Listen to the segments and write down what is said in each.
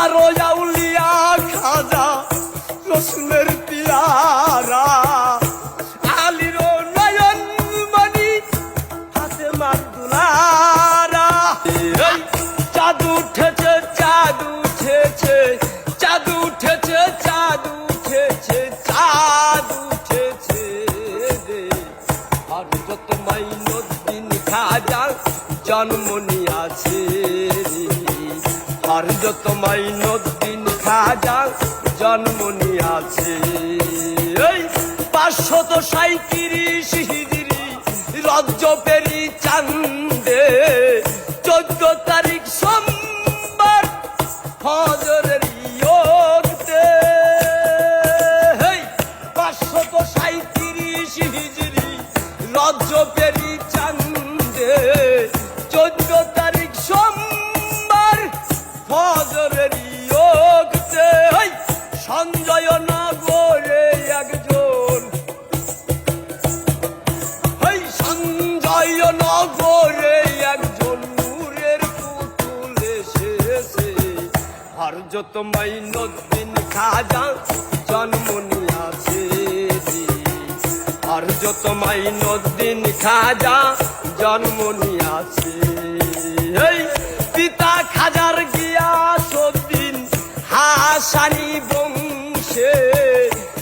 আল্লাহর আউলিয়া খাজা রসুলের পিয়ারা আলীর নয়ন মনি ফাতেমার দুলারা। চাঁদ উঠেছে চাঁদ উঠেছে চাঁদ উঠেছে চাঁদ উঠেছে চাঁদ উঠেছে রে। আর যত মাইনুদ্দিন খাজা জন্ম নিয়াছে রে। আর যত মাইনুদ্দিন খাজা জন্ম নিয়াছে। 537 হিজরি রজবেরি চাঁদে 14 তারিখ সোমবার ফজরের ইয়তে 537 হিজরি রজবেরি চাঁদে 14 তারিখ সোমবার ফজরের ইয়তে সঞ্জয় নগরে একজন সঞ্জয় নগরে একজন নূরের পুতুল এসেছে। আর যত মাইনুদ্দিন খাজা জন্ম নিয়াছে। আর যত মাইনুদ্দিন খাজা জন্ম নিয়াছে। পিতা খাজার গিয়াসউদ্দিন হাসানি বংশে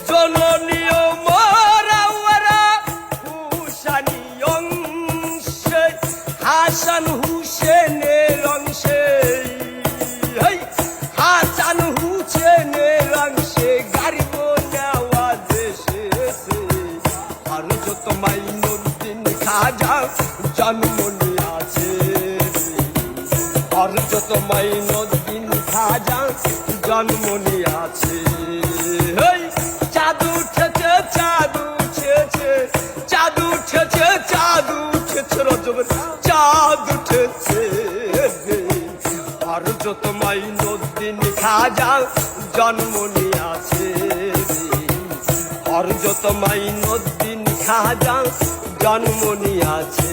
জননীয় মোরাওয়ারা হুসানি অংশে হাসান হুসেনের অংশে হাসান হুসেনের অংশে গারিব নেওয়াজ এসেছে। আর যত মাইনুদ্দিন খাজা জন্ম নিয়াছে। আর যত মাইনুদ্দিন খাজা জন্ম নিয়াছে। চাঁদ উঠেছে চাঁদ উঠেছে চাঁদ উঠেছে চাঁদ উঠেছে রজবের চাঁদ উঠেছে। আর যত মাইনুদ্দিন খাজা জন্ম নিয়াছে। আর যত মাইনুদ্দিন খাজা জন্ম নিয়াছে।